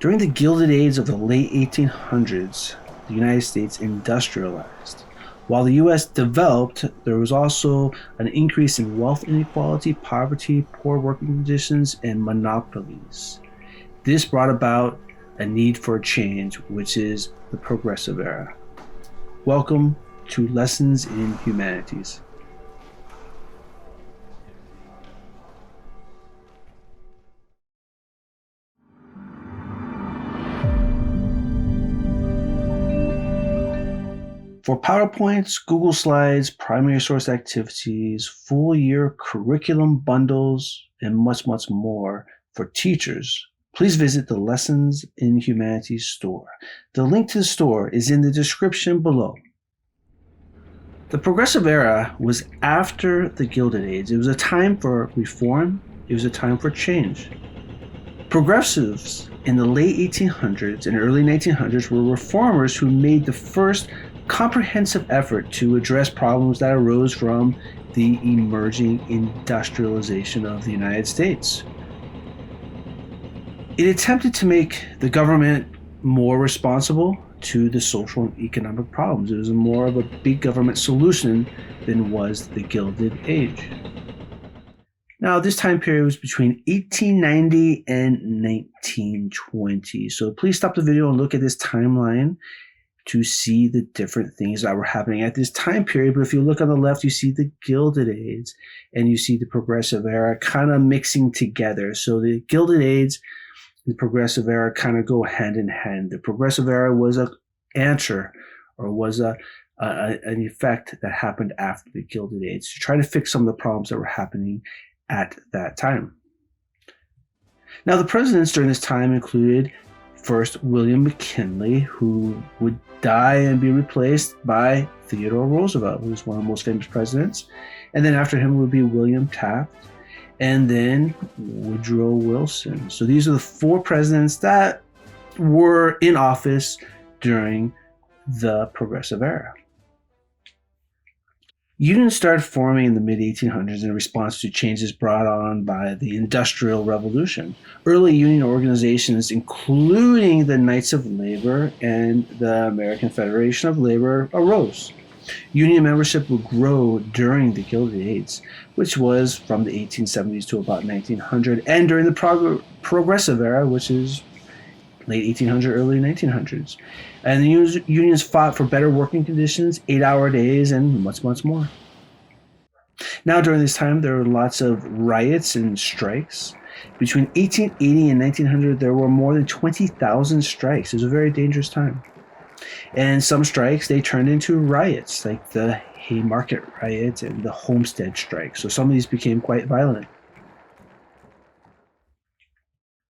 During the Gilded Age of the late 1800s, the United States industrialized. While the U.S. developed, there was also an increase in wealth inequality, poverty, poor working conditions, and monopolies. This brought about a need for a change, which is the Progressive Era. Welcome to Lessons in Humanities. For PowerPoints, Google Slides, primary source activities, full year curriculum bundles, and much, much more for teachers, please visit the Lessons in Humanities store. The link to the store is in the description below. The Progressive Era was after the Gilded Age. It was a time for reform. It was a time for change. Progressives in the late 1800s and early 1900s were reformers who made the first comprehensive effort to address problems that arose from the emerging industrialization of the United States. It attempted to make the government more responsible to the social and economic problems. It was more of a big government solution than was the Gilded Age. Now, this time period was between 1890 and 1920. So please stop the video and look at this timeline to see the different things that were happening at this time period. But if you look on the left, you see the Gilded Age and you see the Progressive Era kind of mixing together. So the Gilded Age and the Progressive Era kind of go hand in hand. The Progressive Era was an answer, or was an effect that happened after the Gilded Age to try to fix some of the problems that were happening at that time. Now, the presidents during this time included first William McKinley, who would die and be replaced by Theodore Roosevelt, who was one of the most famous presidents. And then after him would be William Taft, and then Woodrow Wilson. So these are the four presidents that were in office during the Progressive Era. Unions started forming in the mid-1800s in response to changes brought on by the Industrial Revolution. Early union organizations, including the Knights of Labor and the American Federation of Labor, arose. Union membership would grow during the Gilded Age, which was from the 1870s to about 1900, and during the Progressive Era, which is late 1800s, early 1900s. And the unions fought for better working conditions, 8-hour days, and much, much more. Now, during this time, there were lots of riots and strikes. Between 1880 and 1900, there were more than 20,000 strikes. It was a very dangerous time. And some strikes, they turned into riots, like the Haymarket riot and the Homestead strike. So some of these became quite violent.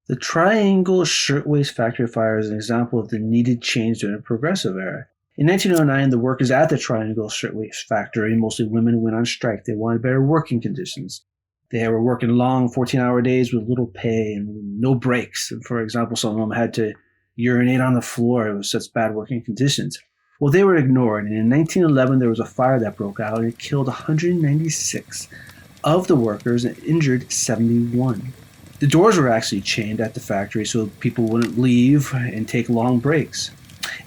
The Triangle Shirtwaist factory fire is an example of the needed change during the Progressive Era. In 1909, the workers at the Triangle Shirtwaist factory, mostly women, went on strike. They wanted better working conditions. They were working long 14-hour days with little pay and no breaks. And for example, some of them had to urinate on the floor. It was such bad working conditions. Well, they were ignored. And in 1911, there was a fire that broke out and it killed 196 of the workers and injured 71. The doors were actually chained at the factory so people wouldn't leave and take long breaks.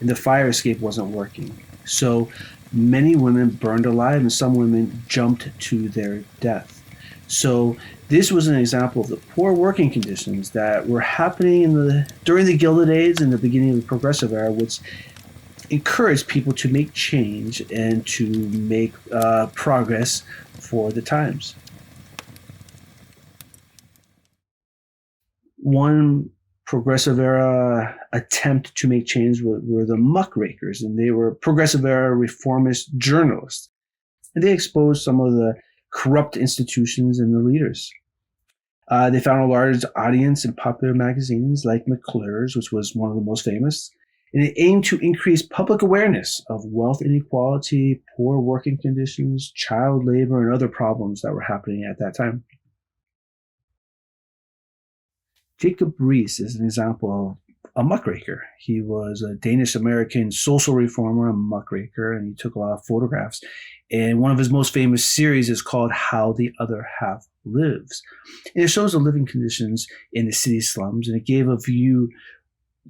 And the fire escape wasn't working. So many women burned alive and some women jumped to their death. So this was an example of the poor working conditions that were happening during the Gilded Age and the beginning of the Progressive Era, which encouraged people to make change and to make progress for the times. One Progressive Era attempt to make change were the Muckrakers, and they were Progressive Era reformist journalists. And they exposed some of the corrupt institutions and the leaders. They found a large audience in popular magazines like McClure's, which was one of the most famous, and it aimed to increase public awareness of wealth inequality, poor working conditions, child labor, and other problems that were happening at that time. Jacob Riis is an example of a muckraker. He was a Danish-American social reformer, a muckraker, and he took a lot of photographs. And one of his most famous series is called How the Other Half Lives. And it shows the living conditions in the city slums, and it gave a view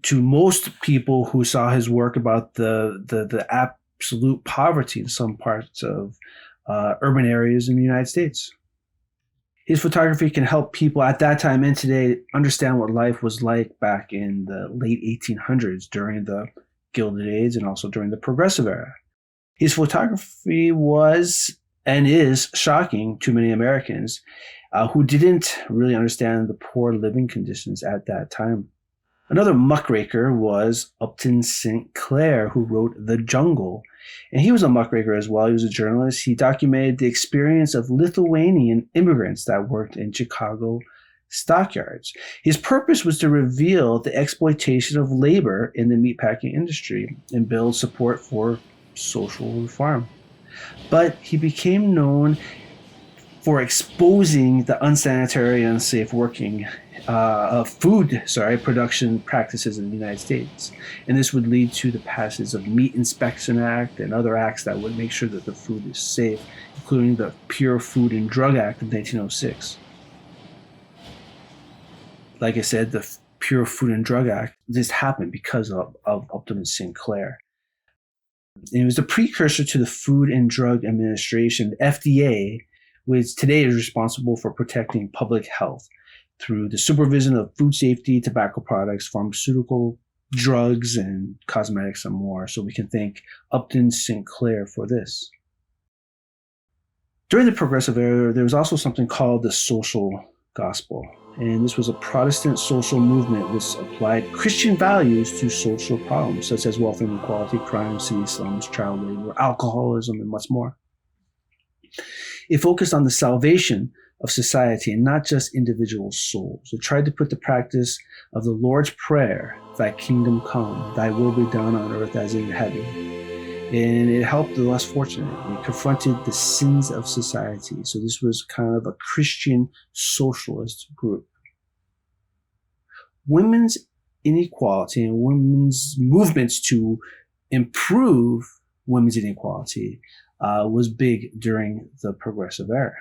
to most people who saw his work about the absolute poverty in some parts of urban areas in the United States. His photography can help people at that time and today understand what life was like back in the late 1800s during the Gilded Age and also during the Progressive Era. His photography was and is shocking to many Americans who didn't really understand the poor living conditions at that time. Another muckraker was Upton Sinclair, who wrote The Jungle. And he was a muckraker as well. He was a journalist. He documented the experience of Lithuanian immigrants that worked in Chicago stockyards. His purpose was to reveal the exploitation of labor in the meatpacking industry and build support for social reform. But he became known for exposing the unsanitary and unsafe working food production practices in the United States. And this would lead to the passage of Meat Inspection Act and other acts that would make sure that the food is safe, including the Pure Food and Drug Act of 1906. Like I said, the Pure Food and Drug Act, this happened because of Upton and Sinclair. And it was the precursor to the Food and Drug Administration, the FDA, which today is responsible for protecting public health through the supervision of food safety, tobacco products, pharmaceutical drugs, and cosmetics and more. So we can thank Upton Sinclair for this. During the Progressive Era, there was also something called the social gospel. And this was a Protestant social movement which applied Christian values to social problems such as wealth inequality, crime, city slums, child labor, alcoholism, and much more. It focused on the salvation of society and not just individual souls. It tried to put the practice of the Lord's Prayer, thy kingdom come, thy will be done on earth as in heaven. And it helped the less fortunate. It confronted the sins of society. So this was kind of a Christian socialist group. Women's inequality and women's movements to improve women's inequality was big during the Progressive Era.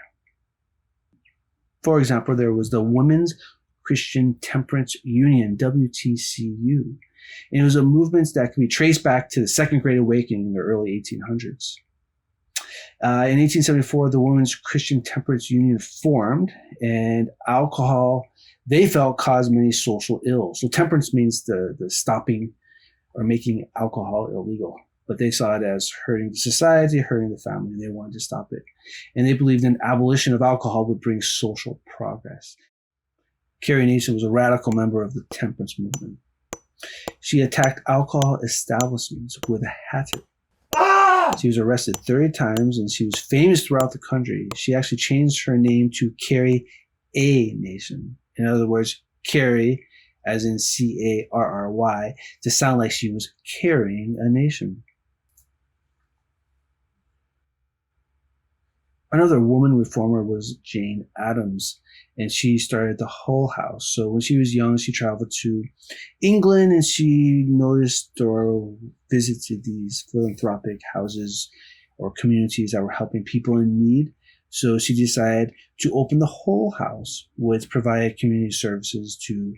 For example, there was the Women's Christian Temperance Union, WTCU. And it was a movement that can be traced back to the Second Great Awakening in the early 1800s. In 1874, the Women's Christian Temperance Union formed, and alcohol, they felt, caused many social ills. So temperance means the stopping or making alcohol illegal. But they saw it as hurting the society, hurting the family, and they wanted to stop it. And they believed an abolition of alcohol would bring social progress. Carrie Nation was a radical member of the temperance movement. She attacked alcohol establishments with a hatchet. She was arrested 30 times, and she was famous throughout the country. She actually changed her name to Carrie A. Nation. In other words, Carrie, as in Carry, to sound like she was carrying a nation. Another woman reformer was Jane Addams, and she started the Hull House. So when she was young, she traveled to England, and she noticed or visited these philanthropic houses or communities that were helping people in need. So she decided to open the Hull House, which provided community services to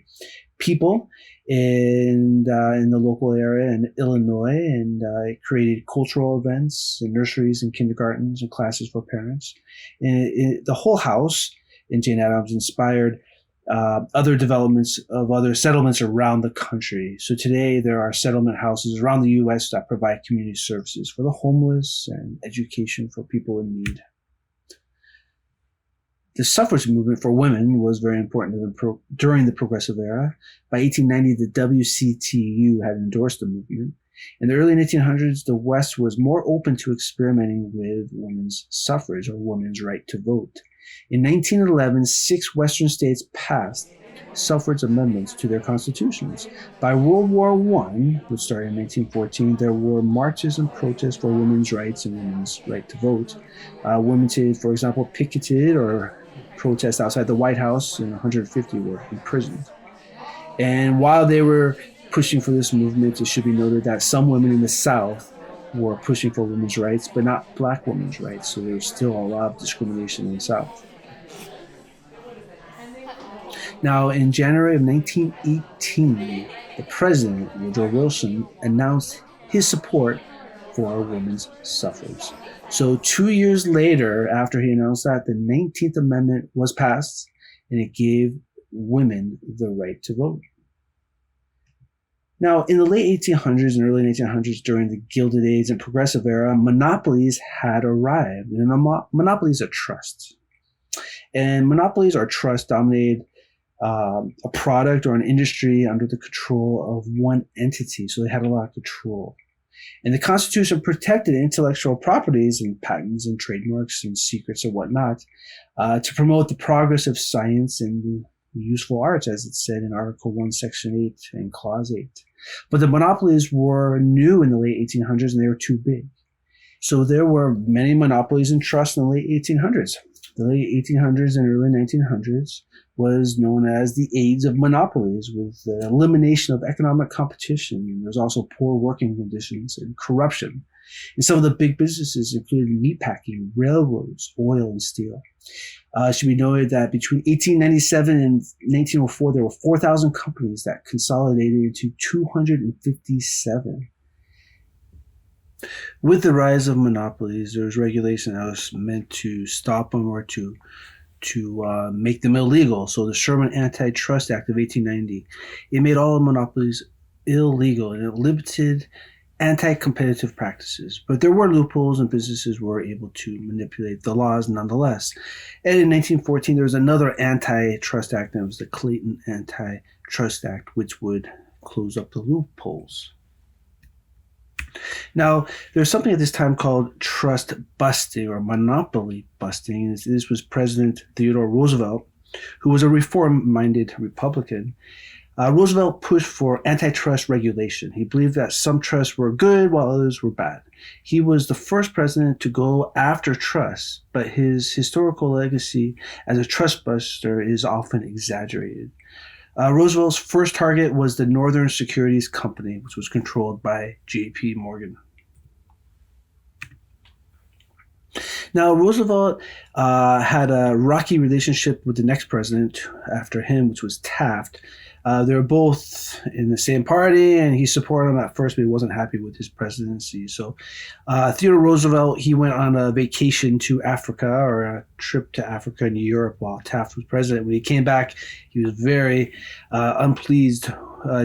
people in the local area in Illinois, and it created cultural events and nurseries and kindergartens and classes for parents. And the Hull House in Jane Addams inspired other developments of other settlements around the country. So today there are settlement houses around the U.S. that provide community services for the homeless and education for people in need. The suffrage movement for women was very important during the Progressive Era. By 1890, the WCTU had endorsed the movement. In the early 1900s, the West was more open to experimenting with women's suffrage or women's right to vote. In 1911, 6 Western states passed suffrage amendments to their constitutions. By World War I, which started in 1914, there were marches and protests for women's rights and women's right to vote. Women, for example, picketed or protest outside the White House, and 150 were imprisoned. And while they were pushing for this movement, it should be noted that some women in the South were pushing for women's rights, but not black women's rights. So there was still a lot of discrimination in the South. Now, in January of 1918, the president, Woodrow Wilson, announced his support for women's suffrage. So, 2 years later, after he announced that, the 19th Amendment was passed and it gave women the right to vote. Now, in the late 1800s and early 1900s, during the Gilded Age and Progressive era, monopolies had arrived. And a monopoly is a trust. And monopolies or trusts dominated a product or an industry under the control of one entity. So they had a lot of control. And the Constitution protected intellectual properties and patents and trademarks and secrets and whatnot to promote the progress of science and the useful arts, as it said in Article 1, Section 8 and Clause 8. But the monopolies were new in the late 1800s and they were too big. So there were many monopolies and trusts in the late 1800s. The late 1800s and early 1900s was known as the age of monopolies, with the elimination of economic competition. And there was also poor working conditions and corruption. And some of the big businesses included meatpacking, railroads, oil, and steel. It should be noted that between 1897 and 1904, there were 4,000 companies that consolidated into 257. With the rise of monopolies, there was regulation that was meant to stop them or to make them illegal. So the Sherman Antitrust Act of 1890, it made all monopolies illegal and it limited anti-competitive practices. But there were loopholes and businesses were able to manipulate the laws nonetheless. And in 1914, there was another antitrust act, and it was the Clayton Antitrust Act, which would close up the loopholes. Now, there's something at this time called trust busting or monopoly busting. This was President Theodore Roosevelt, who was a reform-minded Republican. Roosevelt pushed for antitrust regulation. He believed that some trusts were good while others were bad. He was the first president to go after trusts, but his historical legacy as a trust buster is often exaggerated. Roosevelt's first target was the Northern Securities Company, which was controlled by J.P. Morgan. Now, Roosevelt had a rocky relationship with the next president after him, which was Taft. They were both in the same party, and he supported him at first, but he wasn't happy with his presidency. So Theodore Roosevelt, he went on a vacation to Africa, or a trip to Africa and Europe while Taft was president. When he came back, he was very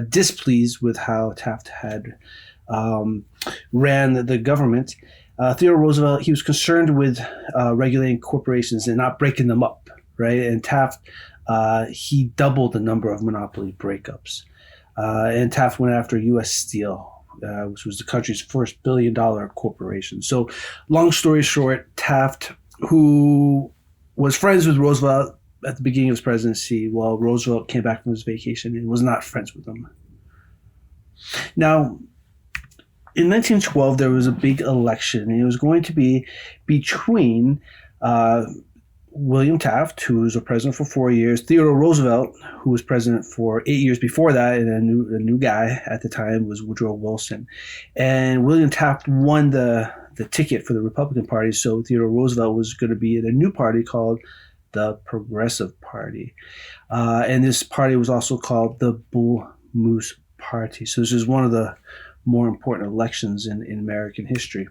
displeased with how Taft had ran the government. Theodore Roosevelt, he was concerned with regulating corporations and not breaking them up, right? And Taft, he doubled the number of monopoly breakups. And Taft went after U.S. Steel, which was the country's first billion-dollar corporation. So long story short, Taft, who was friends with Roosevelt at the beginning of his presidency, while Roosevelt came back from his vacation and was not friends with him. Now, in 1912, there was a big election, and it was going to be between William Taft, who was a president for 4 years, Theodore Roosevelt, who was president for 8 years before that, and a new guy at the time was Woodrow Wilson. And William Taft won the ticket for the Republican Party, so Theodore Roosevelt was going to be in a new party called the Progressive Party. And this party was also called the Bull Moose Party. So this is one of the more important elections in American history.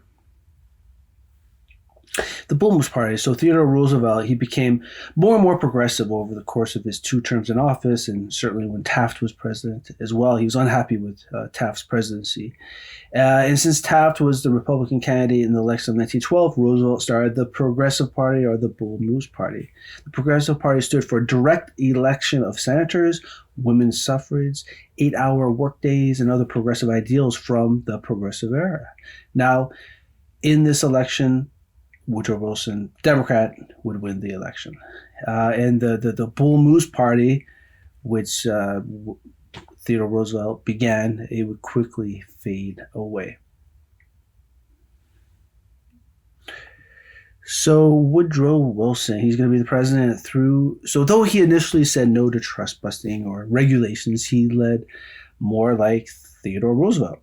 The Bull Moose Party. So Theodore Roosevelt, he became more and more progressive over the course of his 2 terms in office, and certainly when Taft was president as well. He was unhappy with Taft's presidency. And since Taft was the Republican candidate in the election of 1912, Roosevelt started the Progressive Party, or the Bull Moose Party. The Progressive Party stood for direct election of senators, women's suffrage, 8-hour workdays, and other progressive ideals from the Progressive era. Now, in this election, Woodrow Wilson, Democrat, would win the election. And the Bull Moose Party, which Theodore Roosevelt began, it would quickly fade away. So Woodrow Wilson, he's going to be the president so though he initially said no to trust busting or regulations, he led more like Theodore Roosevelt.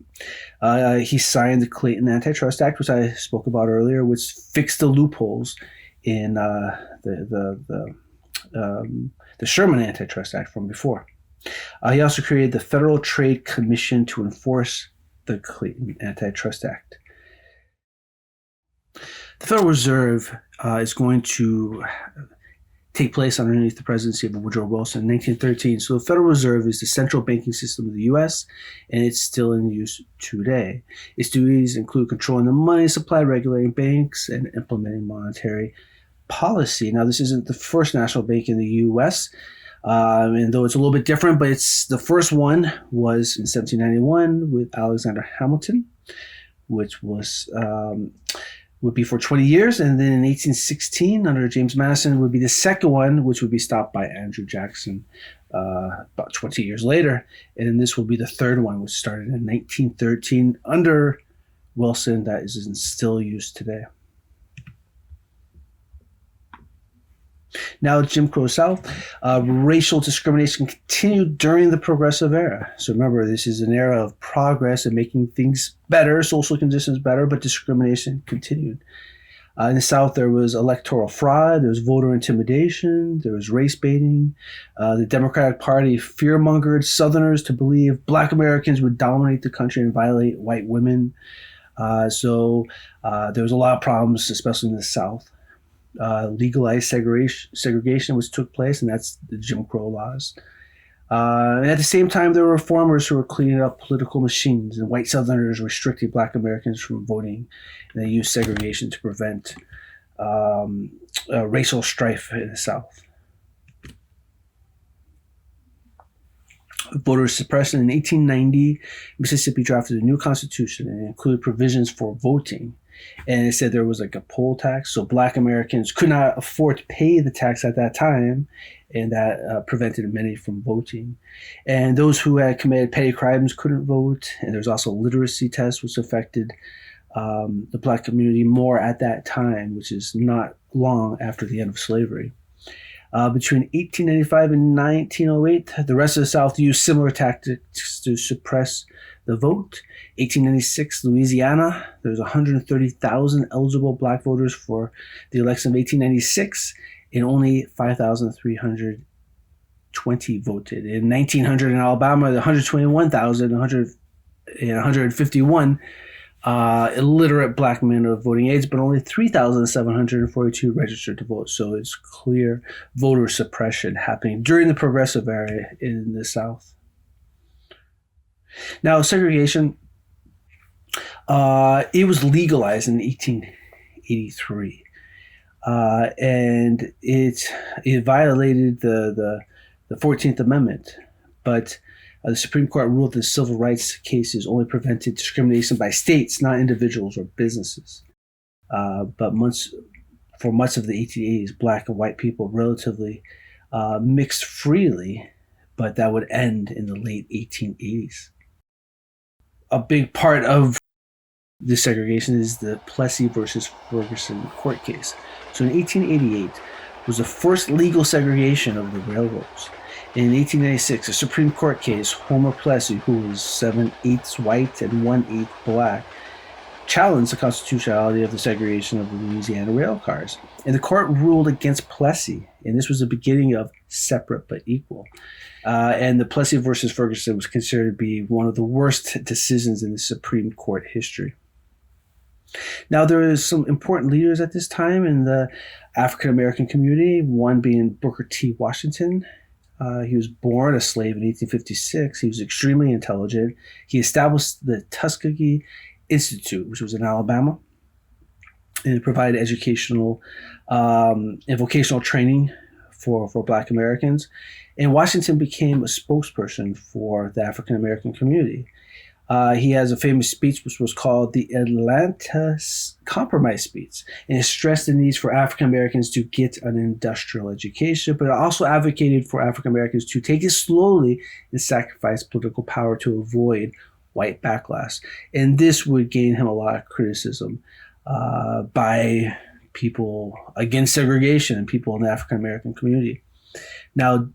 He signed the Clayton Antitrust Act, which I spoke about earlier, which fixed the loopholes in the the Sherman Antitrust Act from before. He also created the Federal Trade Commission to enforce the Clayton Antitrust Act. The Federal Reserve is going to take place underneath the presidency of Woodrow Wilson in 1913. So the Federal Reserve is the central banking system of the U.S., and it's still in use today. Its duties include controlling the money supply, regulating banks, and implementing monetary policy. Now, this isn't the first national bank in the U.S., and though it's a little bit different, but it's the first one was in 1791 with Alexander Hamilton, which was would be for 20 years, and then in 1816 under James Madison would be the second one, which would be stopped by Andrew Jackson about 20 years later, and then this will be the third one, which started in 1913 under Wilson, that is in still use today. Now, Jim Crow South, racial discrimination continued during the Progressive Era. So remember, this is an era of progress and making things better, social conditions better, but discrimination continued. In the South, there was electoral fraud, there was voter intimidation, there was race baiting. The Democratic Party fear-mongered Southerners to believe Black Americans would dominate the country and violate white women. So there was a lot of problems, especially in the South. Legalized segregation which took place, and that's the Jim Crow laws. And at the same time, there were reformers who were cleaning up political machines, and white Southerners restricted Black Americans from voting, and they used segregation to prevent racial strife in the South. Voter suppression. In 1890, Mississippi drafted a new constitution and included provisions for voting. And it said there was like a poll tax, so Black Americans could not afford to pay the tax at that time, and that prevented many from voting. And those who had committed petty crimes couldn't vote, and there was also a literacy test, which affected the Black community more at that time, which is not long after the end of slavery. Between 1895 and 1908, the rest of the South used similar tactics to suppress the vote. 1896, Louisiana, there was 130,000 eligible Black voters for the election of 1896, and only 5,320 voted. In 1900 in Alabama, 121,000, 151 illiterate Black men of voting age, but only 3,742 registered to vote. So it's clear voter suppression happening during the Progressive Era in the South. Now, segregation, it was legalized in 1883, and it violated the 14th Amendment, but the Supreme Court ruled that civil rights cases only prevented discrimination by states, not individuals or businesses. But for much of the 1880s, Black and white people relatively mixed freely, but that would end in the late 1880s. A big part of this segregation is the Plessy versus Ferguson court case. So in 1888 was the first legal segregation of the railroads. In 1896, a Supreme Court case, Homer Plessy, who was 7/8 white and 1/8 Black, challenged the constitutionality of the segregation of the Louisiana rail cars. And the court ruled against Plessy, and this was the beginning of separate but equal. And the Plessy versus Ferguson was considered to be one of the worst decisions in the Supreme Court history. Now, there is some important leaders at this time in the African-American community, one being Booker T. Washington. He was born a slave in 1856. He was extremely intelligent. He established the Tuskegee Institute, which was in Alabama, and it provided educational and vocational training for Black Americans. And Washington became a spokesperson for the African American community. He has a famous speech which was called the Atlanta Compromise Speech, and it stressed the needs for African Americans to get an industrial education, but it also advocated for African Americans to take it slowly and sacrifice political power to avoid white backlash. And this would gain him a lot of criticism by people against segregation and people in the African American community. Now,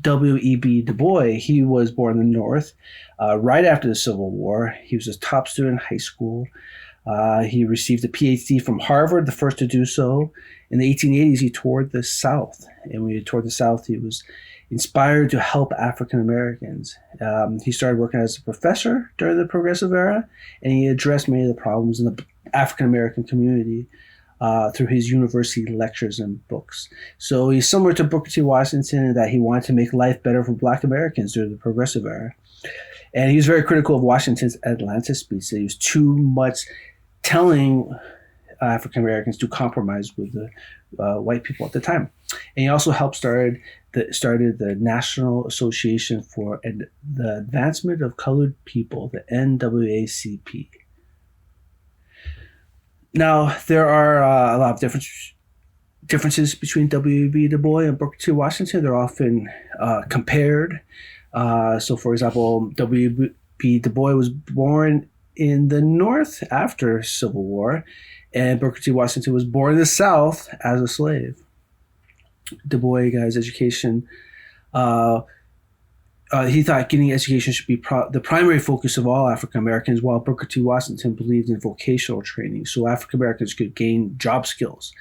W.E.B. Du Bois, he was born in the North right after the Civil War. He was a top student in high school. He received a PhD from Harvard, the first to do so. In the 1880s, he toured the South. And when he toured the South, he was inspired to help African Americans. He started working as a professor during the Progressive Era, and he addressed many of the problems in the African American community through his university lectures and books. So he's similar to Booker T. Washington in that he wanted to make life better for Black Americans during the Progressive Era. And he was very critical of Washington's Atlanta speech, that he was too much telling African Americans to compromise with the white people at the time. And he also helped started the National Association for the Advancement of Colored People, the NAACP. Now, there are a lot of differences between W.E.B. Du Bois and Booker T. Washington. They're often compared. So, for example, W.E.B. Du Bois was born in the North after Civil War, and Booker T. Washington was born in the South as a slave. Du Bois got his education. He thought getting education should be the primary focus of all African Americans, while Booker T. Washington believed in vocational training so African Americans could gain job skills.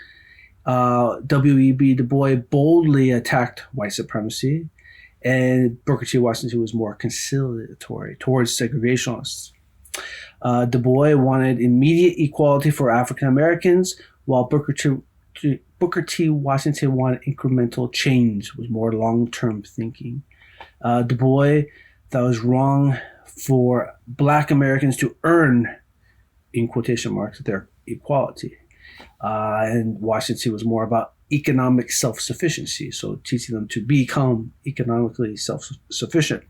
W.E.B. Du Bois boldly attacked white supremacy, and Booker T. Washington was more conciliatory towards segregationists. Du Bois wanted immediate equality for African Americans, while Booker T. Washington wanted incremental change, was more long-term thinking. Du Bois thought it was wrong for Black Americans to earn, in quotation marks, their equality. And Washington was more about economic self-sufficiency, so teaching them to become economically self-sufficient.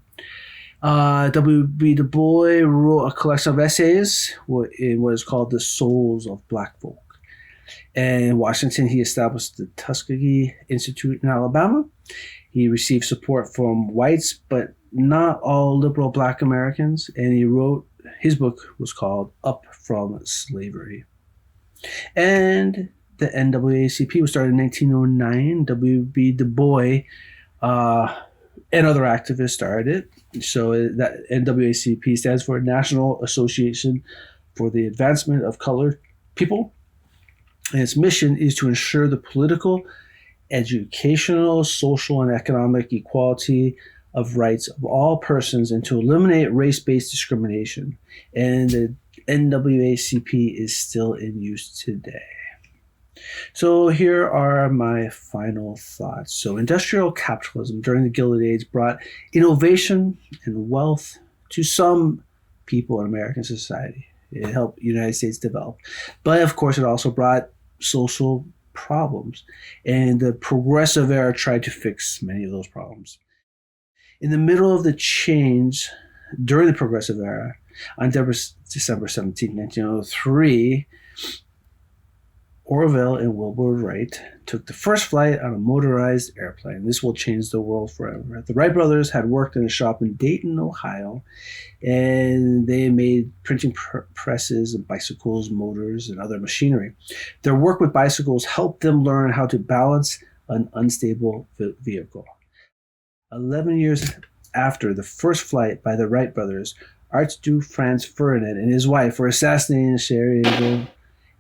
W.B. Du Bois wrote a collection of essays in what is called The Souls of Black Folk. And in Washington, he established the Tuskegee Institute in Alabama. He received support from whites, but not all liberal Black Americans. And he wrote, his book was called Up from Slavery. And the NAACP was started in 1909. W.B. Du Bois and other activists started it. So that NAACP stands for National Association for the Advancement of Colored People. And its mission is to ensure the political, educational, social, and economic equality of rights of all persons and to eliminate race-based discrimination. And the NAACP is still in use today. So here are my final thoughts. So industrial capitalism during the Gilded Age brought innovation and wealth to some people in American society. It helped the United States develop. But of course, it also brought social problems. And the Progressive Era tried to fix many of those problems. In the middle of the change during the Progressive Era, on December 17, 1903, Orville and Wilbur Wright took the first flight on a motorized airplane. This will change the world forever. The Wright Brothers had worked in a shop in Dayton, Ohio, and they made printing presses and bicycles, motors, and other machinery. Their work with bicycles helped them learn how to balance an unstable vehicle. 11 years after the first flight by the Wright Brothers, Archduke Franz Ferdinand and his wife were assassinated in Sarajevo,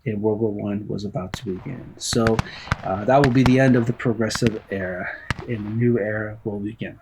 and World War I was about to begin. So that will be the end of the Progressive Era, and a new era will begin.